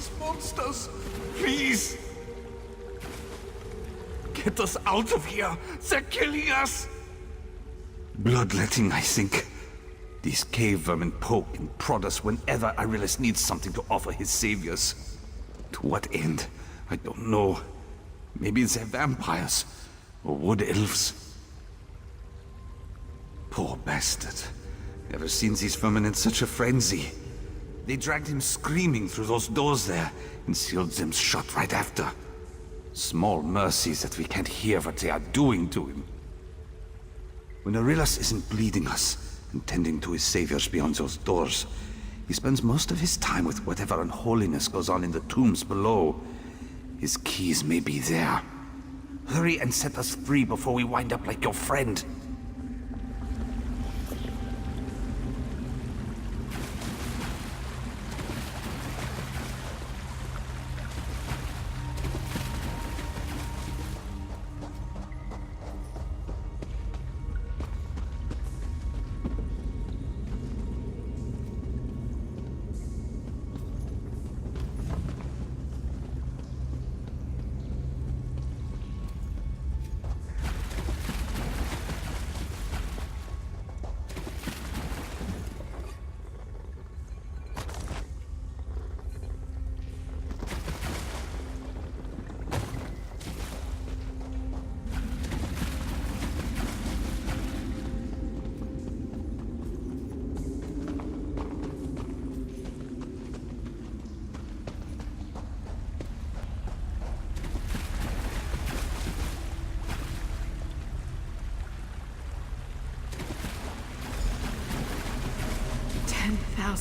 those monsters! Please! Get us out of here! They're killing us! Bloodletting, I think. These cave vermin poke and prod us whenever Arilus needs something to offer his saviors. To what end? I don't know. Maybe they're vampires, or wood elves. Poor bastard. Never seen these vermin in such a frenzy. They dragged him screaming through those doors there, and sealed them shut right after. Small mercies that we can't hear what they are doing to him. When Arilus isn't bleeding us, and tending to his saviors beyond those doors, he spends most of his time with whatever unholiness goes on in the tombs below. His keys may be there. Hurry and set us free before we wind up like your friend.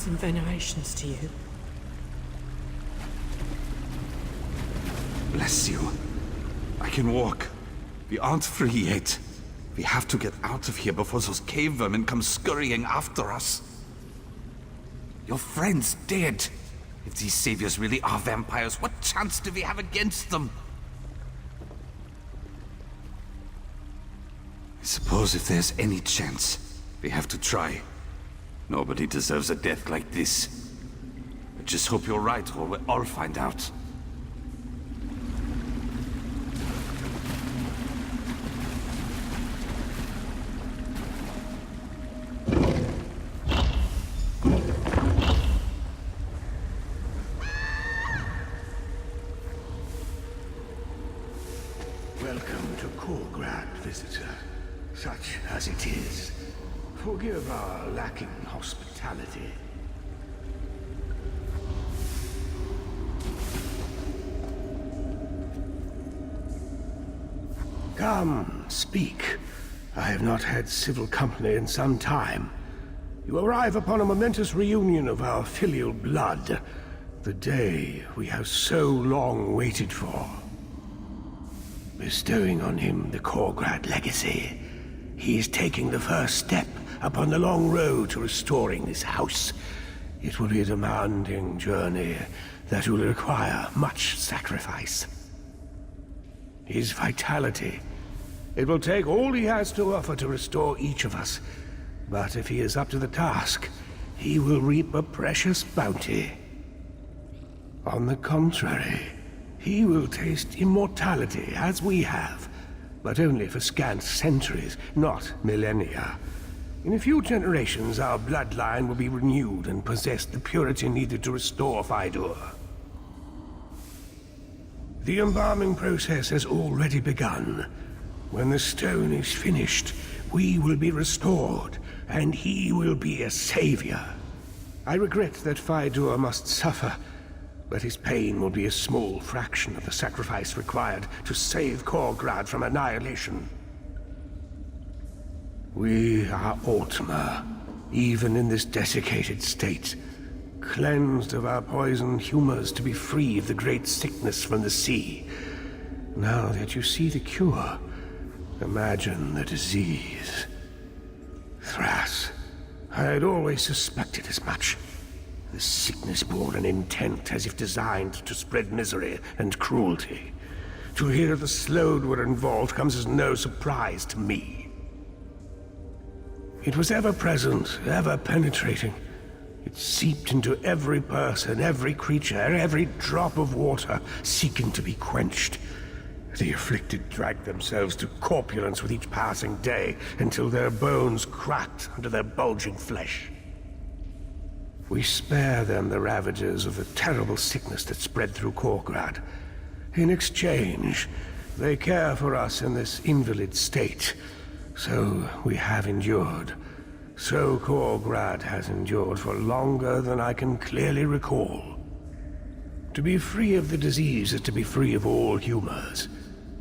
Venerations to you. Bless you. I can walk. We aren't free yet. We have to get out of here before those cave vermin come scurrying after us. Your friend's dead. If these saviors really are vampires, what chance do we have against them? I suppose if there's any chance, we have to try. Nobody deserves a death like this. I just hope you're right, or we'll all find out. Welcome to Coldharbour, visitor. Such as it is. Forgive our lacking hospitality. Come, speak. I have not had civil company in some time. You arrive upon a momentous reunion of our filial blood. The day we have so long waited for. Bestowing on him the Coldharbour legacy, he is taking the first step upon the long road to restoring this house. It will be a demanding journey that will require much sacrifice. His vitality. It will take all he has to offer to restore each of us. But if he is up to the task, he will reap a precious bounty. On the contrary, he will taste immortality as we have, but only for scant centuries, not millennia. In a few generations, our bloodline will be renewed and possess the purity needed to restore V.O.R. The embalming process has already begun. When the stone is finished, we will be restored, and he will be a savior. I regret that V.O.R. must suffer, but his pain will be a small fraction of the sacrifice required to save Coldharbour from annihilation. We are Ultima, even in this desiccated state, cleansed of our poisoned humors to be free of the great sickness from the sea. Now that you see the cure, imagine the disease. Thras, I had always suspected as much. The sickness bore an intent as if designed to spread misery and cruelty. To hear the Slode were involved comes as no surprise to me. It was ever present, ever penetrating. It seeped into every person, every creature, every drop of water, seeking to be quenched. The afflicted dragged themselves to corpulence with each passing day, until their bones cracked under their bulging flesh. We spare them the ravages of the terrible sickness that spread through Korgrad. In exchange, they care for us in this invalid state. So we have endured. So Korgrad has endured for longer than I can clearly recall. To be free of the disease is to be free of all humors.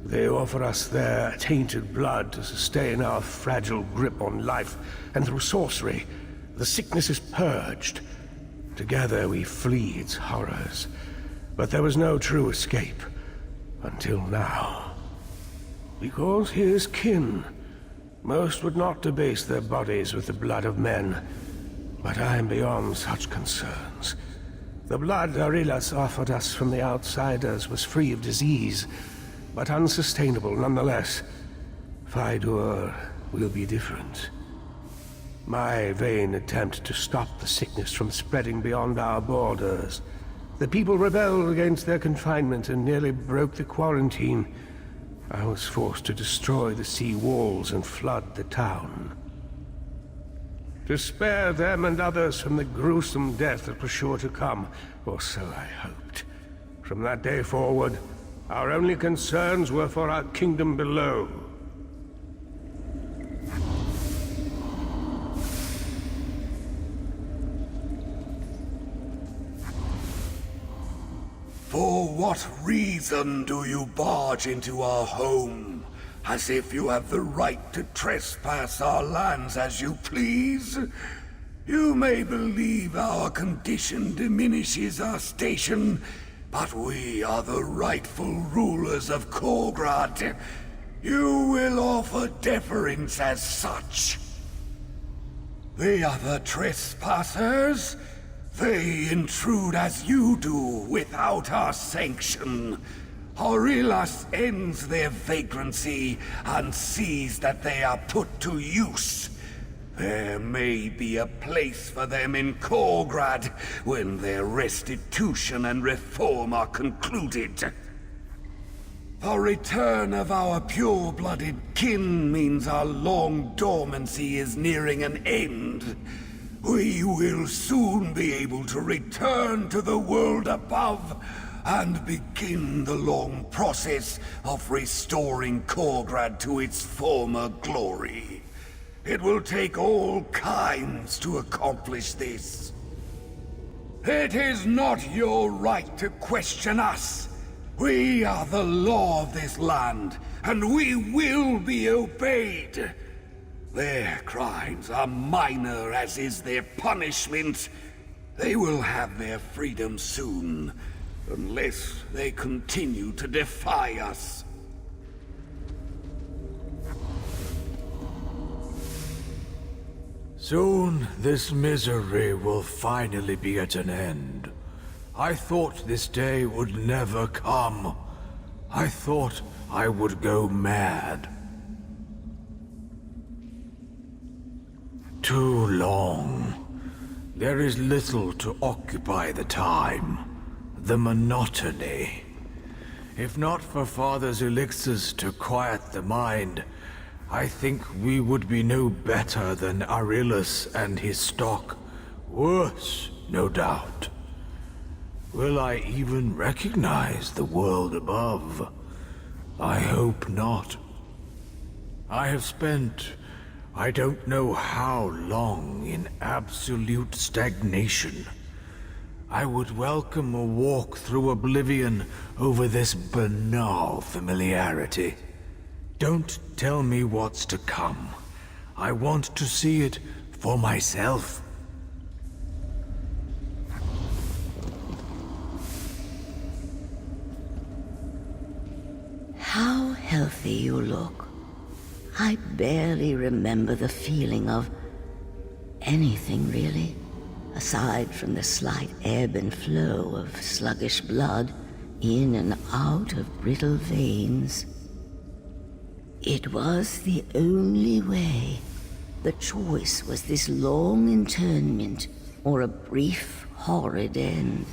They offer us their tainted blood to sustain our fragile grip on life, and through sorcery, the sickness is purged. Together we flee its horrors. But there was no true escape, until now. Because his kin, most would not debase their bodies with the blood of men, but I am beyond such concerns. The blood Arillas offered us from the outsiders was free of disease, but unsustainable nonetheless. V.O.R will be different. My vain attempt to stop the sickness from spreading beyond our borders. The people rebelled against their confinement and nearly broke the quarantine. I was forced to destroy the sea walls and flood the town. To spare them and others from the gruesome death that was sure to come, or so I hoped. From that day forward, our only concerns were for our kingdom below. For what reason do you barge into our home, as if you have the right to trespass our lands as you please? You may believe our condition diminishes our station, but we are the rightful rulers of Korgrad. You will offer deference as such. The other trespassers, they intrude as you do without our sanction. Arillas ends their vagrancy and sees that they are put to use. There may be a place for them in Korgrad when their restitution and reform are concluded. The return of our pure-blooded kin means our long dormancy is nearing an end. We will soon be able to return to the world above and begin the long process of restoring Korgrad to its former glory. It will take all kinds to accomplish this. It is not your right to question us. We are the law of this land, and we will be obeyed. Their crimes are minor, as is their punishment. They will have their freedom soon, unless they continue to defy us. Soon this misery will finally be at an end. I thought this day would never come. I thought I would go mad. Too long. There is little to occupy the time. The monotony. If not for Father's elixirs to quiet the mind, I think we would be no better than Arillas and his stock. Worse, no doubt. Will I even recognize the world above? I hope not. I have spent I don't know how long in absolute stagnation. I would welcome a walk through Oblivion over this banal familiarity. Don't tell me what's to come. I want to see it for myself. How healthy you look. I barely remember the feeling of anything, really, aside from the slight ebb and flow of sluggish blood in and out of brittle veins. It was the only way. The choice was this long internment or a brief, horrid end.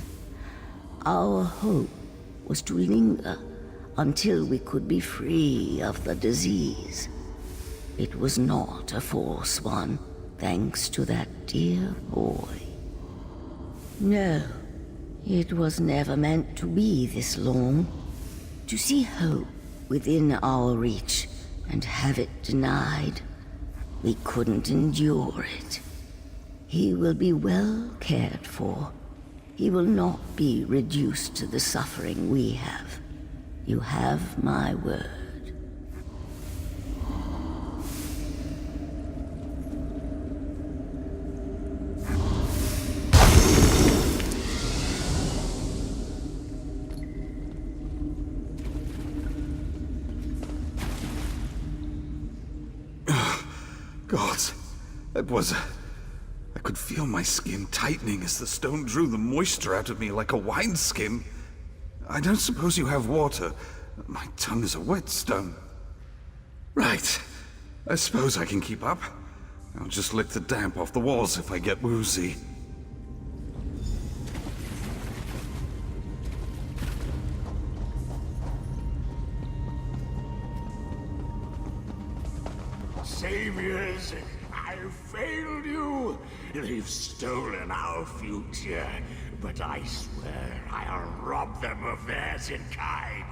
Our hope was to linger until we could be free of the disease. It was not a false one, thanks to that dear boy. No, it was never meant to be this long. To see hope within our reach and have it denied, we couldn't endure it. He will be well cared for. He will not be reduced to the suffering we have. You have my word. Gods, that was... I could feel my skin tightening as the stone drew the moisture out of me like a wineskin. I don't suppose you have water. My tongue is a whetstone. Right. I suppose I can keep up. I'll just lick the damp off the walls if I get woozy. Saviors, I've failed you. They've stolen our future, but I swear I'll rob them of theirs in kind.